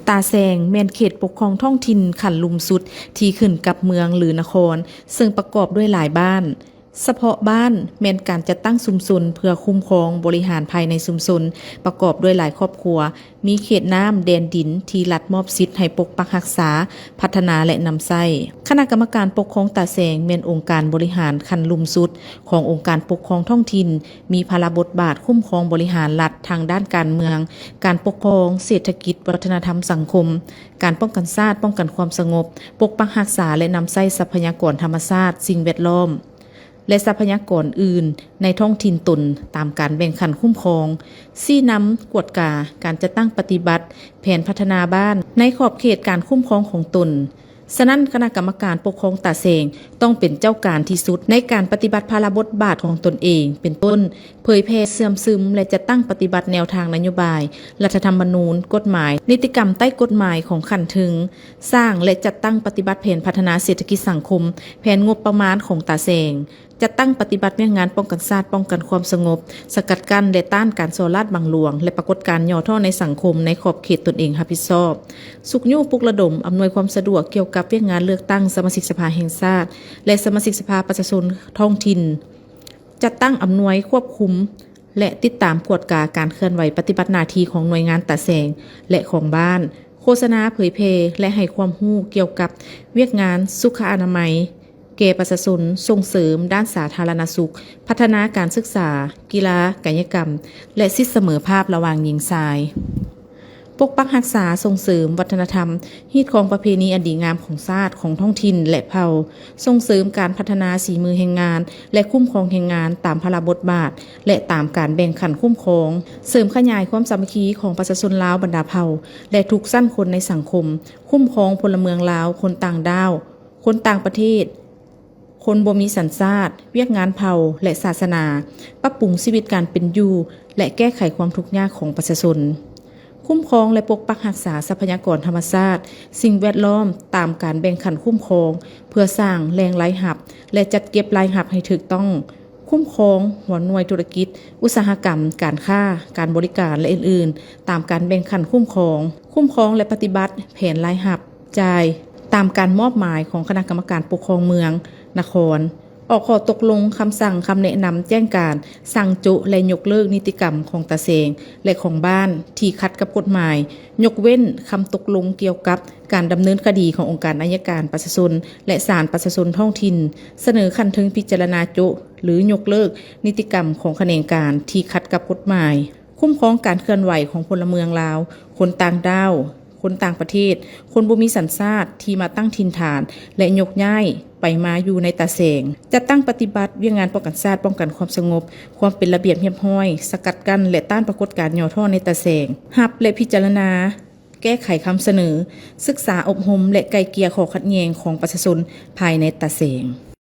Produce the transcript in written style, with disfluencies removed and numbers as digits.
ตาแซงแม่นเขตปกครองท้องถิ่นขันลุมสุดที่ขึ้นกับเมืองหรือนครซึ่งประกอบด้วยหลายบ้านเฉพาะบ้านแม่นการจัดตั้งชุมชนเพื่อคุ้มครองบริหารภายในชุมชนประกอบด้วยหลายครอบครัวมีเขตน้ำแดนดินที่รัฐมอบสิทธิ์ให้ปกปักรักษาพัฒนาและนำใช้คณะกรรมการปกครองตาแซงแม่นองค์การบริหารขันลุมสุดขององค์การปกครองท้องถิ่นมีภาระบทบาทคุ้มครองบริหารรัฐทางด้านการเมืองการปกครองเศรษฐกิจวัฒนธรรมสังคมการป้องกันชาติป้องกันความสงบปกปักรักษาและนำใช้ทรัพยากรธรรมชาติสิ่งแวดล้อมและทรัพยากรอื่นในท้องถิ่นตนตามการแบ่งขันคุ้มครองชี้นำกวดกาการจะตั้งปฏิบัติแผนพัฒนาบ้านในขอบเขตการคุ้มครองของตนฉะนั้นคณะกรรมการปกครองตาแซงต้องเป็นเจ้าการที่สุดในการปฏิบัติภาระบทบาทของตนเองเป็นต้นเผยแพร่เสื่อมซึมและจะตั้งปฏิบัติแนวทางนโยบายรัฐธรรมนูญกฎหมายนิติกรรมใต้กฎหมายของขันถึงสร้างและจัดตั้งปฏิบัติแผนพัฒนาเศรษฐกิจสังคมแผนงบประมาณของตาแซงจะตั้งปฏิบัติงานป้องกันชาติป้องกันความสงบสกัดกั้นและต้านการโซลาดบังหลวงและปรากฏการณ์ย่อท่อในสังคมในขอบเขตตนเองรับผิดชอบสุขยุปลุกระดมอำนวยความสะดวกเกี่ยวกับงานเลือกตั้งสมาชิกสภาแห่งชาติและสมาชิกสภาประชาชนท้องถิ่นจัดตั้งอำนวยควบคุมและติดตามกวดกาการเคลื่อนไหวปฏิบัติหน้าที่ของหน่วยงานตาแซงและของบ้านโฆษณาเผยแพร่และให้ความรู้เกี่ยวกับเวียกงานสุขอนามัยแก่ประชาชนส่งเสริมด้านสาธารณสุขพัฒนาการศึกษากีฬากายกรรมและสิทธิเสมอภาพระหว่างหญิงชายปกปักรักษาส่งเสริมวัฒนธรรมฮีตของประเพณีอันดีงามของชาติของท้องถิ่นและเผ่าส่งเสริมการพัฒนาฝีมือแรงงานและคุ้มครองแรงงานตามภาระบทบาทและตามการแบ่งขันคุ้มครองเสริมขยายความสามัคคีของประชาชนลาวบรรดาเผ่าและทุกชั้นคนในสังคมคุ้มครองพลเมืองลาวคนต่างด้าวคนต่างประเทศคนบ่มีสัญชาติเวียกงานเผ่าและศาสนาปรับปรุงชีวิตการเป็นอยู่และแก้ไขความทุกข์ยากของประชาชนคุ้มครองและปกปักรักษาทรัพยากรธรรมชาติสิ่งแวดล้อมตามการแบ่งขันคุ้มครองเพื่อสร้างแหล่งรายรับและจัดเก็บรายรับให้ถูกต้องคุ้มครองหัวหน่วยธุรกิจอุตสาหกรรมการค้าการบริการและอื่นๆตามการแบ่งขันคุ้มครองและปฏิบัติแผนรายรับจ่ายตามการมอบหมายของคณะกรรมการปกครองเมืองนครออกข้อตกลงคำสั่งคำแนะนำแจ้งการสั่งจุและยกเลิกนิติกรรมของตาแซงและของบ้านที่ขัดกับกฎหมายยกเว้นคำตกลงเกี่ยวกับการดำเนินคดีขององค์การอัยการประชาชนและศาลประชาชนท้องถิ่นเสนอคันถึงพิจารณาจุหรือยกเลิกนิติกรรมของคะแนนการที่ขัดกับกฎหมายคุ้มครองการเคลื่อนไหวของพลเมืองลาวคนต่างด้าวคนต่างประเทศคนบ่มีสัญชาติที่มาตั้งถิ่นฐานและยกย้ายไปมาอยู่ในตาแซงจะตั้งปฏิบัติเวียงงานป้องกันชาติป้องกันความสงบความเป็นระเบียบเรียบร้อยสกัดกั้นและต้านปรากฏการณ์ย่อท่อในตาแซงรับและพิจารณาแก้ไขคำเสนอศึกษาอบรมและไกล่เกลี่ยข้อขัดแย้งของประชาชนภายในตาแซง